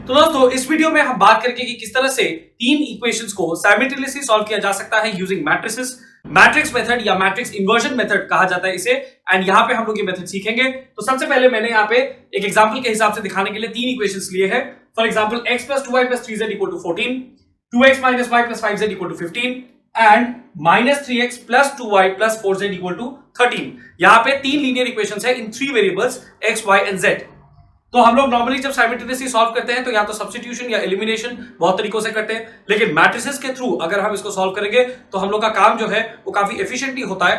तो दोस्तों इस वीडियो में हम बात करेंगे कि किस तरह से तीन इक्वेशंस को साइमल्टेनियसली सॉल्व किया जा सकता है यूजिंग मैट्रिसेस, मैट्रिक्स मेथड या मैट्रिक्स इन्वर्जन मेथड कहा जाता है इसे। एंड यहाँ पे हम लोग ये मेथड सीखेंगे। तो सबसे पहले मैंने यहाँ पे एक एग्जांपल के हिसाब से दिखाने के लिए तीन इक्वेशंस लिए हैं। For example x + 2y + 3z = 14, 2x - y + 5z = 15 and -3x + 2y + 4z = 13। यहाँ पे तीन लीनियर इक्वेशंस है in three variables x, y and z। तो हम लोग नॉर्मली जब साइमल्टेनियसली सॉल्व करते हैं तो या तो सब्स्टिट्यूशन या एलिमिनेशन बहुत तरीकों से करते हैं, लेकिन मैट्रिसेस के थ्रू अगर हम इसको सॉल्व करेंगे तो हम लोग का काम जो है वो काफी एफिशिएंटली होता है।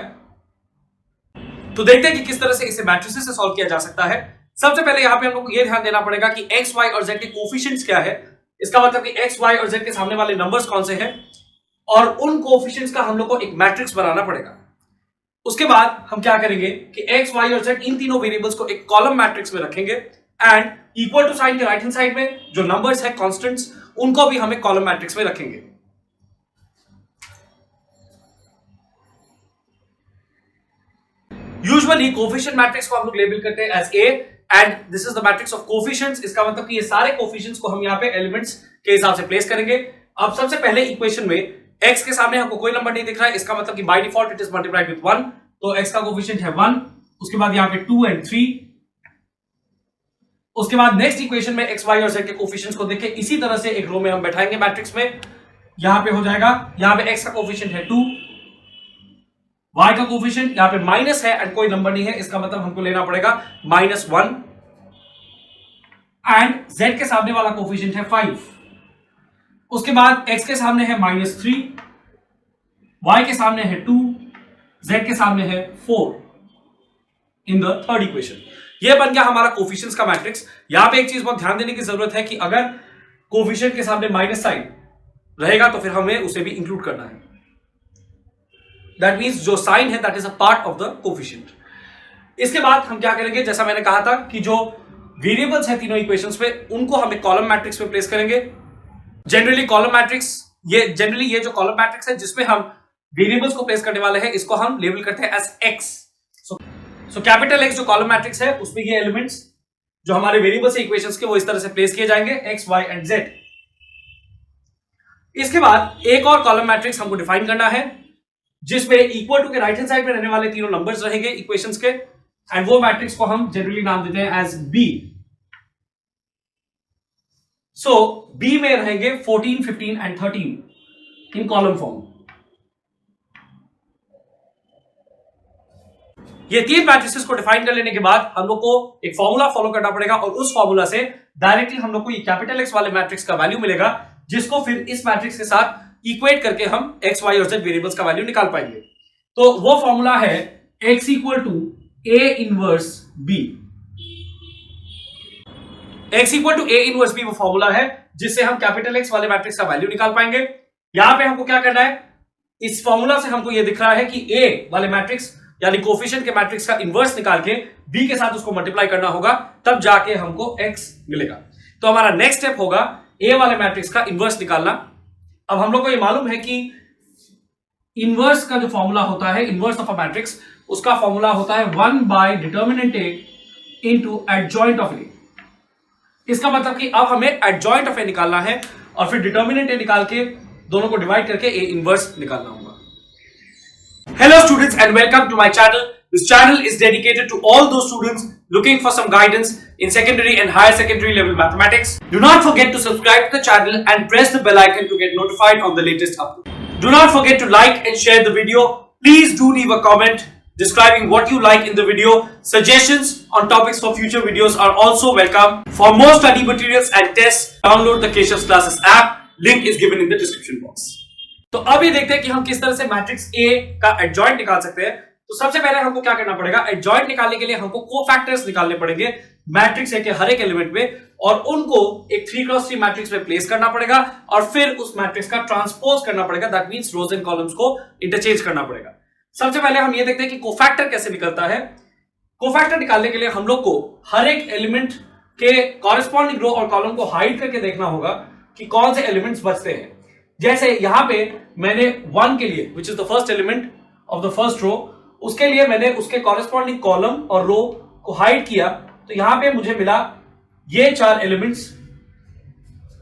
तो देखते हैं कि किस तरह से इसे मैट्रिसेस से सॉल्व किया जा सकता है। सबसे पहले यहाँ पे हम लोग को ये ध्यान देना पड़ेगा कि x, y और z के कोफिशिएंट्स क्या है। इसका मतलब कि x, y और z के सामने वाले नंबर्स कौन से हैं और उन कोफिशिएंट्स का हम लोग को एक मैट्रिक्स बनाना पड़ेगा। उसके बाद हम क्या करेंगे कि x, y और z इन तीनों वेरिएबल्स को एक कॉलम मैट्रिक्स में रखेंगे एंड इक्वल टू साइन के राइट हैंड साइड में जो नंबर्स है कांस्टेंट्स उनको भी हमें कॉलम मैट्रिक्स में रखेंगे। यूजुअली कोफिशिएंट मैट्रिक्स को हम लोग लेबल करते हैं as A and this is the matrix of coefficients. इसका मतलब कि ये सारे कोफिशिएंट्स को हम यहां पे एलिमेंट्स के हिसाब से प्लेस करेंगे। अब सबसे पहले इक्वेशन में x के सामने हमको कोई नंबर नहीं दिख रहा है, इसका मतलब कि by default it is multiplied with 1, तो x का कोफिशिएंट है 1। उसके बाद यहां पे 2 एंड 3। उसके बाद नेक्स्ट इक्वेशन में x, y और z के कोफिशिएंट्स को देख के इसी तरह से एक रो में हम बैठाएंगे मैट्रिक्स में। यहां पे हो जाएगा, यहां पे x का कोफिशिएंट है 2, y का कोफिशिएंट यहां पे माइनस है एंड कोई नंबर नहीं है, इसका मतलब हमको लेना पड़ेगा -1 एंड z के सामने वाला कोफिशिएंट है 5। उसके बाद x के सामने है -3, y के सामने है 2, z के सामने है 4 इन द थर्ड इक्वेशन। ये बन गया हमारा कोफिशिएंट्स का मैट्रिक्स। यहां पे एक चीज बहुत ध्यान देने की जरूरत है कि अगर कोफिशिएंट के सामने माइनस साइन रहेगा तो फिर हमें उसे भी इंक्लूड करना है। दैट मींस जो साइन है that is a part of the coefficient. इसके बाद हम क्या करेंगे, जैसा मैंने कहा था कि जो वेरिएबल्स है तीनों इक्वेशंस पे उनको हम एक कॉलम मैट्रिक्स में प्लेस करेंगे। जनरली कॉलम मैट्रिक्स ये जो कॉलम मैट्रिक्स है जिसमें हम वेरिएबल्स को प्लेस करने वाले हैं इसको हम लेबल करते हैं as x। So capital X जो कॉलम मैट्रिक्स है उसमें ये एलिमेंट्स जो हमारे वेरिएबल्स है इक्वेशंस के वो इस तरह से प्लेस किए जाएंगे x, y एंड z। इसके बाद एक और कॉलम मैट्रिक्स हमको डिफाइन करना है जिसमें इक्वल टू के राइट हैंड साइड में रहने वाले तीनों नंबर्स रहेंगे इक्वेशंस के एंड वो मैट्रिक्स को हम जनरली नाम देते हैं एज B। सो B में रहेंगे 14, 15 एंड 13 इन कॉलम फॉर्म। ये तीन मैट्रिसेस को डिफाइन कर लेने के बाद हम लोग को एक फॉर्मूला फॉलो करना पड़ेगा और उस फॉर्मूला से डायरेक्टली हम लोग को ये कैपिटल X वाले मैट्रिक्स का वैल्यू मिलेगा जिसको फिर इस मैट्रिक्स के साथ इक्वेट करके हम x, y और z वेरिएबल्स का वैल्यू निकाल पाएंगे। तो वो फॉर्मूला है x = A inverse B। x = A inverse B वो फॉर्मूला है जिससे हम कैपिटल X वाले मैट्रिक्स का वैल्यू निकाल पाएंगे। यहां पे हमको क्या करना है, इस फॉर्मूला से हमको ये दिख रहा है कि A वाले मैट्रिक्स यानी कोफिशिएंट के मैट्रिक्स का इनवर्स निकाल के B के साथ उसको मल्टीप्लाई करना होगा, तब जाके हमको x मिलेगा। तो हमारा नेक्स्ट स्टेप होगा A वाले मैट्रिक्स का इनवर्स निकालना। अब हम लोग को ये मालूम है कि इनवर्स का जो फॉर्मूला होता है, इनवर्स ऑफ अ मैट्रिक्स, उसका फॉर्मूला होता है 1/डिटर्मिनेंट A into adjoint of A। इसका मतलब कि अब हमें एडजॉइंट ऑफ A निकालना है और फिर डिटर्मिनेंट A निकाल के दोनों को डिवाइड करके A इनवर्स निकालना होगा। Hello students and welcome to my channel. This channel is dedicated to all those students looking for some guidance in secondary and higher secondary level mathematics. Do not forget to subscribe to the channel and press the bell icon to get notified on the latest upload. Do not forget to like and share the video. Please do leave a comment describing what you like in the video. Suggestions on topics for future videos are also welcome. For more study materials and tests, download the Keshav's Classes app. Link is given in the description box. तो अब ये देखते हैं कि हम किस तरह से मैट्रिक्स A का एडजॉइंट निकाल सकते हैं। तो सबसे पहले हमको क्या करना पड़ेगा, एडजॉइंट निकालने के लिए हमको कोफैक्टर्स निकालने पड़ेंगे मैट्रिक्स A के हर एक एलिमेंट में और उनको एक 3x3 मैट्रिक्स में प्लेस करना पड़ेगा और फिर उस मैट्रिक्स का ट्रांसपोज करना पड़ेगा। That means rows and columns को इंटरचेंज करना पड़ेगा। सबसे पहले हम ये देखते हैं कि कोफैक्टर कैसे निकलता है। कोफैक्टर निकालने के लिए हम लोग को हर एक एलिमेंट के कॉरेस्पॉन्डिंग रो और कॉलम को हाइड करके देखना होगा कि कौन से एलिमेंट्स बचते हैं। जैसे यहां पे मैंने 1 के लिए which is the first element of the first row, उसके लिए मैंने उसके कॉरेस्पॉन्डिंग कॉलम और रो को हाइड किया तो यहां पे मुझे मिला ये 4 एलिमेंट्स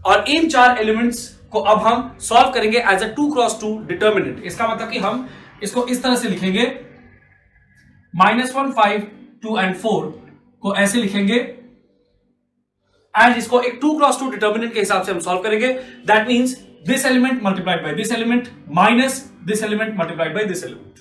और इन 4 एलिमेंट्स को अब हम सॉल्व करेंगे एज अ 2x2 डिटर्मिनेंट। इसका मतलब कि हम इसको इस तरह से लिखेंगे, -1, 5, 2 एंड 4 को ऐसे लिखेंगे एंड इसको एक 2x2 डिटर्मिनेंट के हिसाब से हम सॉल्व करेंगे। That means this element multiplied by this element minus this element multiplied by this element.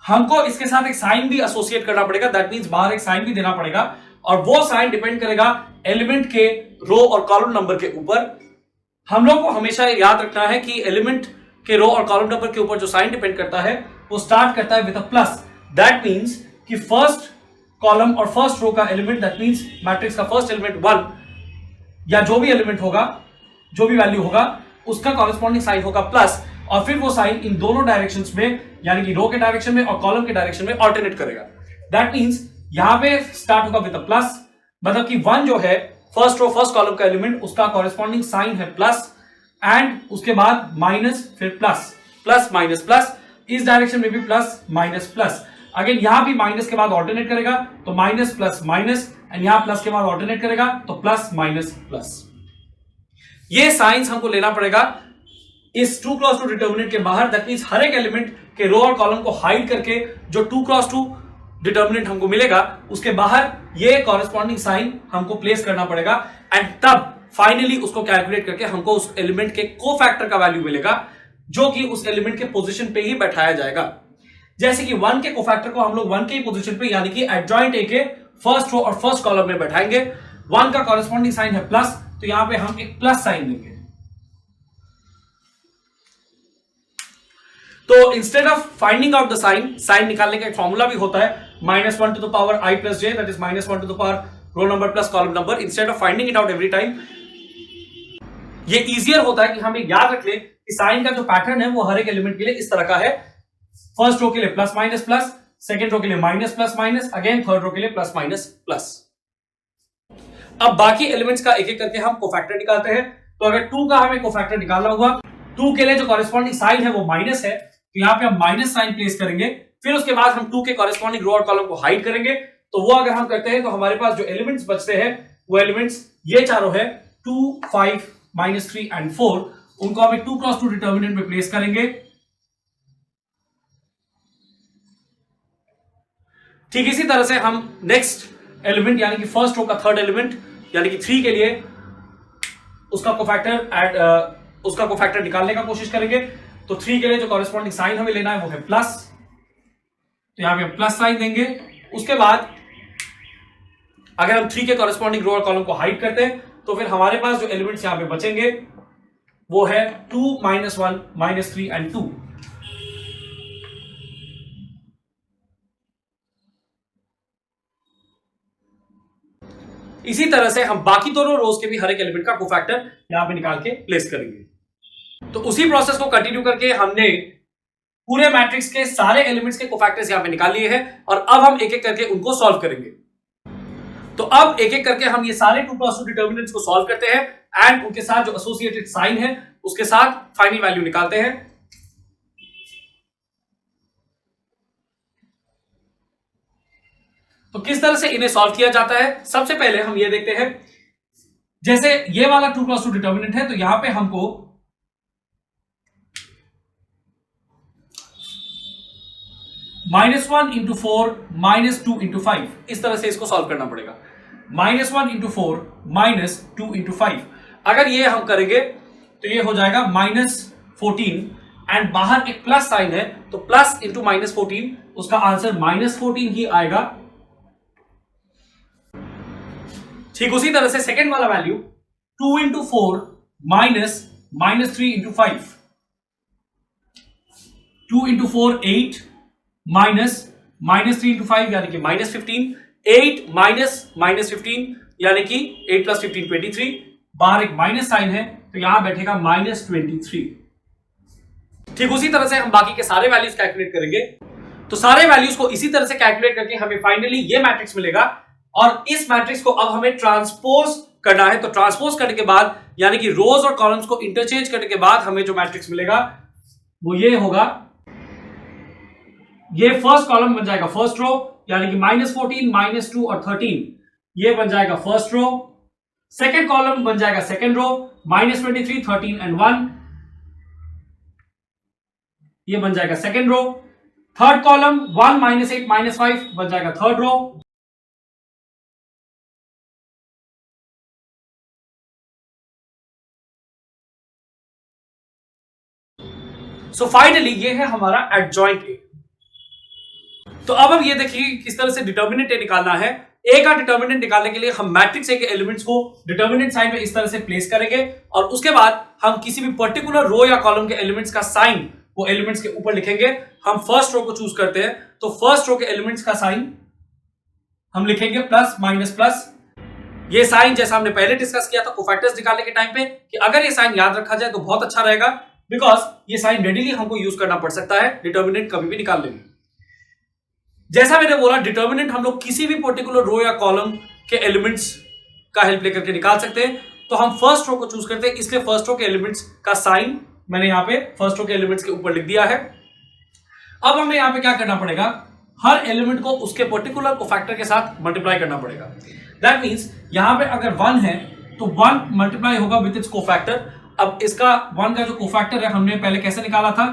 हमको इसके साथ एक साइन भी एसोसिएट करना पड़ेगा, दैट मींस बाहर एक साइन भी देना पड़ेगा और वो साइन डिपेंड करेगा एलिमेंट के रो और कॉलम नंबर के ऊपर। हम लोग को हमेशा याद रखना है कि एलिमेंट के रो और कॉलम नंबर के ऊपर जो साइन डिपेंड करता है वो स्टार्ट करता है with a plus. That means कि फर्स्ट कॉलम और फर्स्ट रो का एलिमेंट, दैट मींस मैट्रिक्स का फर्स्ट एलिमेंट 1 या जो भी एलिमेंट होगा, जो भी वैल्यू होगा, उसका कॉरेस्पॉन्डिंग साइन होगा प्लस, और फिर वो साइन इन दोनों डायरेक्शंस में यानी कि रो के डायरेक्शन में और कॉलम के डायरेक्शन में ऑल्टरनेट करेगा। दैट मींस यहां पे स्टार्ट होगा विद अ प्लस, मतलब कि 1 जो है फर्स्ट रो फर्स्ट कॉलम का एलिमेंट, उसका कॉरेस्पॉन्डिंग साइन है प्लस एंड उसके बाद माइनस, फिर प्लस, प्लस माइनस प्लस, इस डायरेक्शन में भी प्लस माइनस प्लस। अगेन यहां भी माइनस के बाद ऑल्टरनेट करेगा तो माइनस प्लस माइनस, एंड यहां प्लस के बाद ऑल्टरनेट करेगा तो प्लस माइनस प्लस। ये साइंस हमको लेना पड़ेगा इस 2x2 डिटर्मिनेंट के बाहर। दैट मींस हर एक एलिमेंट के रो और कॉलम को हाइड करके जो 2x2 डिटर्मिनेंट हमको मिलेगा उसके बाहर ये कॉरेस्पॉन्डिंग साइन हमको प्लेस करना पड़ेगा एंड तब फाइनली उसको कैलकुलेट करके हमको उस एलिमेंट के कोफैक्टर का वैल्यू मिलेगा जो कि उस एलिमेंट के पोजीशन पे ही बैठाया जाएगा। जैसे कि 1 के कोफैक्टर को हम लोग 1 के पोजीशन पे यानी कि एडजॉइंट ए के फर्स्ट रो और फर्स्ट कॉलम में बैठाएंगे। 1 का कॉरेस्पॉन्डिंग साइन है प्लस, तो यहां पे हम एक प्लस साइन देंगे। तो instead of finding out the sign निकालने का एक फॉर्मूला भी होता है, -1 to the power I plus j, that is -1 to the power row number plus column number। Instead of finding it out every time, ये easier होता है कि हम याद रख लें कि साइन का जो पैटर्न है वो हर एक एलिमेंट के लिए इस तरह का है। फर्स्ट रो के लिए plus minus plus, second row के लिए minus plus minus, again third row के लिए प्लस माइनस प्लस। अब बाकी एलिमेंट्स का एक एक करके हम कोफैक्टर निकालते हैं। तो अगर 2 का हमें कोफैक्टर निकालना हुआ, 2 के लिए जो कॉरेस्पॉन्डिंग साइन है वो माइनस है, तो यहां पे हम माइनस साइन प्लेस करेंगे। फिर उसके बाद हम 2 के कॉरेस्पॉन्डिंग रो और कॉलम को हाइड करेंगे। तो वो अगर हम करते हैं तो हमारे पास जो एलिमेंट्स बचते हैं वो एलिमेंट्स ये चारों है, 2, 5, -3 एंड 4। उनको हम एक 2x2 डिटर्मिनेंट में प्लेस करेंगे। ठीक इसी तरह से हम नेक्स्ट एलिमेंट यानी कि फर्स्ट रो का थर्ड एलिमेंट यानी कि 3 के लिए उसका कोफैक्टर निकालने का कोशिश करेंगे। तो 3 के लिए जो कॉरेस्पॉन्डिंग साइन हमें लेना है वो है प्लस, तो यहां पे हम प्लस साइन देंगे। उसके बाद अगर हम 3 के कॉरेस्पॉन्डिंग रो और कॉलम को हाइड करते हैं तो फिर हमारे पास जो एलिमेंट्स यहां पे बचेंगे वो है 2, -1, -3 एंड 2। इसी तरह से हम बाकी दोनों रोज के भी हर एक एलिमेंट का कोफैक्टर यहां पे निकाल के प्लेस करेंगे। तो उसी प्रोसेस को कंटिन्यू करके हमने पूरे मैट्रिक्स के सारे एलिमेंट्स के कोफैक्टर्स यहां पे निकाल लिए हैं और अब हम एक एक करके उनको सॉल्व करेंगे। तो अब एक एक करके हम ये सारे 2x2 डिटर्मिनेंट्स को सॉल्व करते हैं एंड उनके साथ जो एसोसिएटेड साइन है उसके साथ फाइनल वैल्यू निकालते हैं। तो किस तरह से इन्हें सॉल्व किया जाता है, सबसे पहले हम ये देखते हैं। जैसे ये वाला 2x2 डिटर्मिनेंट है तो यहां पे हमको -1 × 4 -2 × 5 इस तरह से इसको सॉल्व करना पड़ेगा। -1 × 4 -2 × 5 अगर ये हम करेंगे तो ये हो जाएगा -14 एंड बाहर एक प्लस साइन है तो प्लस इंटू -14 उसका आंसर -14 ही आएगा। ठीक उसी तरह से सेकेंड वाला वैल्यू 2 × 4 -3 × 5, 2 × 4 8 -3 × 5 यानी कि -15, 8 -15 यानी कि 8 + 15 23, बाहर एक माइनस साइन है तो यहां बैठेगा -23। ठीक उसी तरह से हम बाकी के सारे वैल्यूज कैलकुलेट करेंगे। तो सारे वैल्यूज को इसी तरह से कैलकुलेट करके हमें फाइनली ये मैट्रिक्स मिलेगा और इस मैट्रिक्स को अब हमें ट्रांसपोज करना है। तो ट्रांसपोज करने के बाद यानी कि रोज और कॉलम्स को इंटरचेंज करने के बाद हमें जो मैट्रिक्स मिलेगा वो ये होगा। ये फर्स्ट कॉलम बन जाएगा फर्स्ट रो यानी कि -14, -2 और 13 ये बन जाएगा फर्स्ट रो। सेकेंड कॉलम बन जाएगा सेकेंड रो, -23, 13 एंड 1, ये बन जाएगा सेकेंड रो। थर्ड कॉलम 1, -8, -5 बन जाएगा थर्ड रो। सो फाइनली ये है हमारा एडजॉइंट ए। तो अब हम ये देखिए किस तरह से डिटर्मिनेंट ए निकालना है। ए का डिटर्मिनेंट निकालने के लिए हम मैट्रिक्स ए के एलिमेंट्स को डिटर्मिनेंट साइन में इस तरह से प्लेस करेंगे और उसके बाद हम किसी भी पर्टिकुलर रो या कॉलम के एलिमेंट्स का साइन वो एलिमेंट्स के ऊपर लिखेंगे। हम फर्स्ट रो को चूज करते हैं, तो फर्स्ट रो के एलिमेंट्स का साइन हम लिखेंगे प्लस माइनस प्लस। ये साइन जैसा हमने पहले डिस्कस किया था कोफैक्टर्स निकालने के टाइम पे कि अगर ये साइन याद रखा जाए तो बहुत अच्छा रहेगा, बिकॉज ये साइन रेडिली हमको यूज करना पड़ सकता है डिटर्मिनेंट कभी भी निकालने में। जैसा मैंने बोला डिटर्मिनेंट हम लोग किसी भी पर्टिकुलर रो या कॉलम के एलिमेंट्स का हेल्प लेकर के निकाल सकते हैं। तो हम फर्स्ट रो को चूज करते हैं, इसलिए फर्स्ट रो के एलिमेंट्स का साइन मैंने यहां पे फर्स्ट रो के एलिमेंट्स के ऊपर लिख दिया है। अब हमें यहां पे क्या करना पड़ेगा, हर एलिमेंट को उसके पर्टिकुलर कोफैक्टर के साथ मल्टीप्लाई करना पड़ेगा। दैट मींस यहां पे अगर 1 है तो 1 मल्टीप्लाई होगा विद इट्स कोफैक्टर। अब इसका 1 का जो कोफैक्टर है हमने पहले कैसे निकाला था,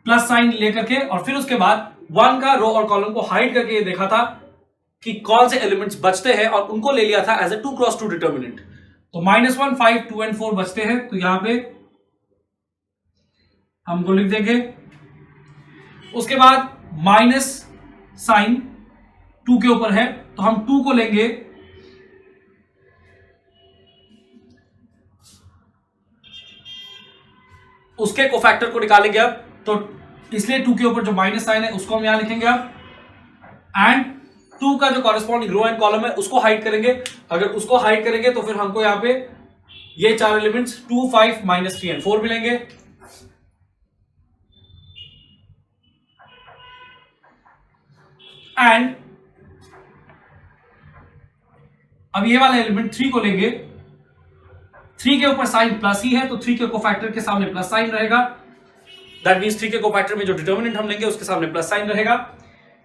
प्लस साइन लेकर के, और फिर उसके बाद 1 का रो और कॉलम को हाइड करके देखा था कि कौन से एलिमेंट्स बचते हैं और उनको ले लिया था एज ए 2x2 डिटर्मिनेंट। तो -1, 5, 2 एंड 4 बचते हैं, तो यहां पे हमको लिख देंगे। उसके बाद माइनस साइन 2 के ऊपर है तो हम 2 को लेंगे, उसके कोफैक्टर को निकालेंगे अब, तो इसलिए 2 के ऊपर जो माइनस साइन है उसको हम यहां लिखेंगे अब, एंड 2 का जो कॉरेस्पॉन्डिंग रो एंड कॉलम है उसको हाइड करेंगे। अगर उसको हाइड करेंगे तो फिर हमको यहां पे ये चार एलिमेंट्स 2, 5, -3 एंड 4 मिलेंगे। एंड अब ये वाला एलिमेंट 3 को लेंगे, 3 के ऊपर साइन प्लस ही है तो 3 के कोफैक्टर के सामने प्लस साइन रहेगा। दैट मींस 3 के कोफैक्टर में जो डिटर्मिनेंट हम लेंगे उसके सामने प्लस साइन रहेगा।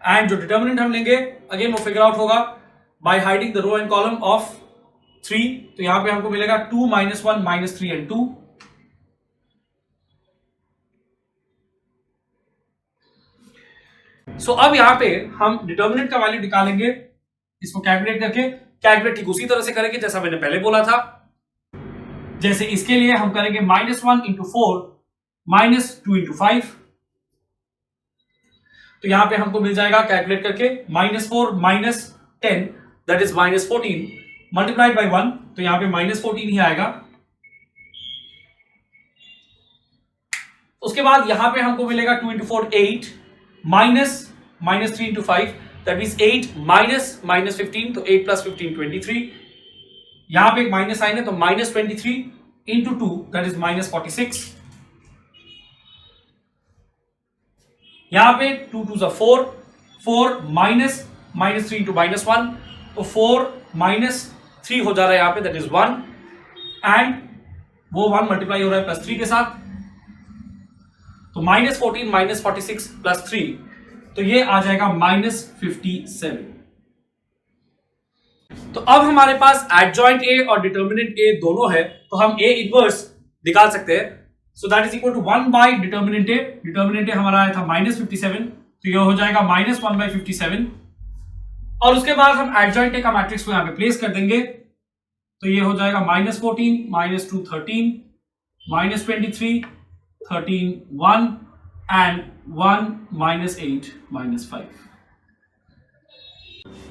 एंड जो डिटर्मिनेंट हम लेंगे अगेन वो फिगर आउट होगा by hiding the row and column of 3। तो यहां पे हमको मिलेगा 2, -1, -3 एंड 2। सो अब यहां पे हम डिटर्मिनेंट का वैल्यू निकालेंगे, इसको कैलकुलेट करके। कैलकुलेट ठीक उसी तरह से करेंगे जैसा मैंने पहले बोला था। जैसे इसके लिए हम करेंगे -1 × 4 -2 × 5। तो यहां पे हमको मिल जाएगा कैलकुलेट करके -4 - 10 दैट इज -14 मल्टीप्लाइड बाय 1, तो यहां पे -14 ही आएगा। उसके बाद यहां पे हमको मिलेगा 2 × 4 8 -3 × 5 दैट मींस 8 -15, तो 8 + 15 23। यहां पे एक माइनस साइन है तो -23 × 2 दैट इज -46। यहां पे 2 2s are 4, 4 -3 × -1, तो 4 -3 हो जा रहा है यहां पे दैट इज 1, एंड वो 1 मल्टीप्लाई हो रहा है +3 के साथ, तो -14 -46 +3, तो ये आ जाएगा -57। तो अब हमारे पास एडजॉइंट ए और डिटर्मिनेंट ए दोनों है, तो हम ए इनवर्स निकाल सकते हैं। So that is equal to 1 by determinant A. Determinant A हमारा आया था -57, तो ये हो जाएगा -1/57। और उसके बाद हम एडजॉइंट ए का मैट्रिक्स को यहां पे प्लेस कर देंगे, तो ये हो जाएगा -14 -2 13 -23 13 1 एंड 1 -8 -5।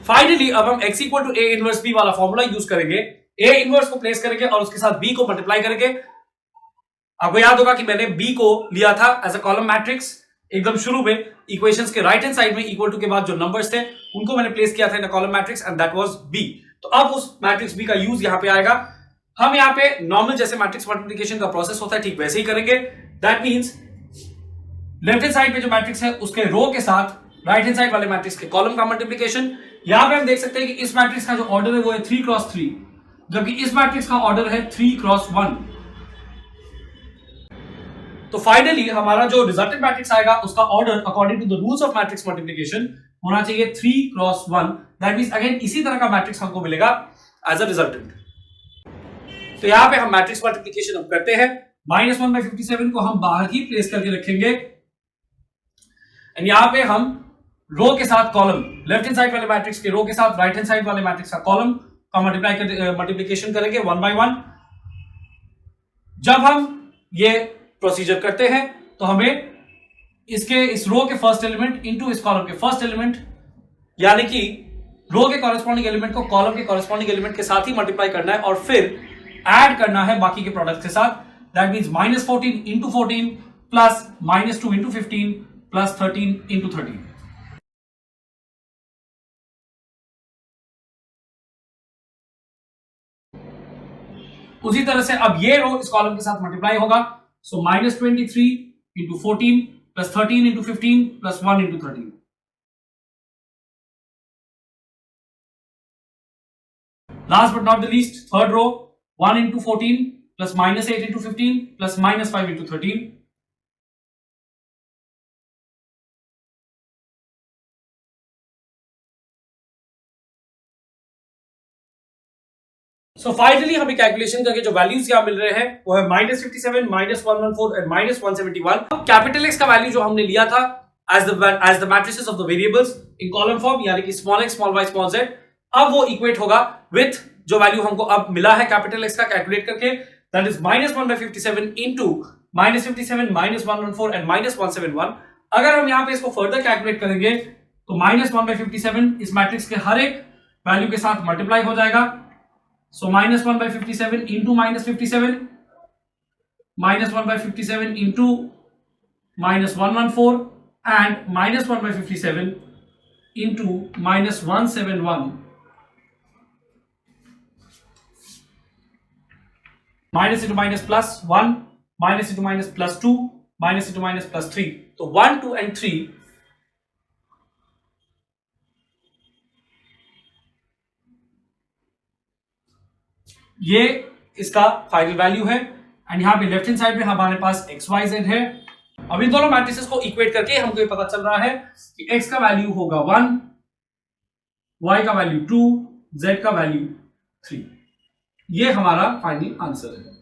फाइनली अब हम x equal to A inverse B वाला फॉर्मूला यूज करेंगे। ए इनवर्स को प्लेस करेंगे और उसके साथ बी को मल्टीप्लाई करेंगे। आपको याद होगा कि मैंने बी को लिया था एज अ कॉलम मैट्रिक्स एकदम शुरू में, इक्वेशंस के राइट हैंड साइड में इक्वल टू के बाद जो नंबर्स थे उनको मैंने प्लेस किया था in a column matrix and that was B. तो अब उस मैट्रिक्स बी का यूज यहां पे आएगा। हम यहां पे नॉर्मल जैसे मैट्रिक्स मल्टीप्लिकेशन का प्रोसेस होता है ठीक वैसे ही करेंगे। That means left hand side पे जो मैट्रिक्स है उसके रो के साथ राइट हैंड साइड वाले मैट्रिक्स के कॉलम का मल्टीप्लिकेशन। यहां पे हम देख सकते हैं कि इस मैट्रिक्स का जो ऑर्डर है वो है 3 × 3, जबकि इस मैट्रिक्स का ऑर्डर है 3 × 1। तो फाइनली हमारा जो रिजल्टेंट मैट्रिक्स आएगा उसका order according to the rules of matrix multiplication होना चाहिए 3 × 1। दैट मींस अगेन इसी तरह का मैट्रिक्स हमको मिलेगा एज अ रिजल्टेंट। तो यहां पे हम मैट्रिक्स मल्टीप्लिकेशन अब करते हैं। -1/57 को हम बाहर ही प्लेस करके रखेंगे एंड यहां पे हम रो के साथ कॉलम, लेफ्ट हैंड साइड वाले मैट्रिक्स के रो के साथ राइट हैंड साइड वाले मैट्रिक्स का कॉलम का मल्टीप्लिकेशन करेंगे 1 by 1। जब हम ये प्रोसीजर करते हैं तो हमें इस रो के फर्स्ट एलिमेंट इनटू इस कॉलम के फर्स्ट एलिमेंट, यानी कि रो के कॉरेस्पॉन्डिंग एलिमेंट को कॉलम के कॉरेस्पॉन्डिंग एलिमेंट के साथ ही मल्टीप्लाई करना है और फिर ऐड करना है बाकी के प्रोडक्ट के साथ। That means -14 into 14 plus -2 into 15 plus 13 into 13। उसी तरह से अब ये रो इस कॉलम के साथ मल्टीप्लाई होगा। सो -23 into 14 plus 13 into 15 plus 1 into 13। Last but not the least, third row, 1 into 14 plus -8 into 15 plus -5 into 13। So finally हमें कैलकुलेशन करके जो वैल्यूज यहां मिल रहे हैं वो है -57, -114 एंड -171। कैपिटल एक्स का वैल्यू जो हमने लिया था as the matrices of the variables in column form, यानी कि small x small y small z, अब वो इक्वेट होगा विथ जो वैल्यू हमको अब मिला है कैपिटल एक्स का कैलकुलेट करके, दैट इज -1/57 इंटू -57 -114 एंड -171। अगर हम यहां पे इसको फर्दर कैलकुलेट करेंगे तो -1/57 इस मैट्रिक्स के हर एक वैल्यू के साथ मल्टीप्लाई हो जाएगा। सो -1/57 into -57 -1/57 into -114 and -1/57 into -171 minus into minus plus 1 minus into minus plus 2 minus into minus plus 3। तो 1, 2 एंड 3 ये इसका फाइनल वैल्यू है एंड यहां पे लेफ्ट हैंड साइड में हमारे पास x y z है। अब इन दोनों मैट्रिसेस को इक्वेट करके हमको ये पता चल रहा है कि x का वैल्यू होगा 1, y का वैल्यू 2, z का वैल्यू 3। ये हमारा फाइनल आंसर है।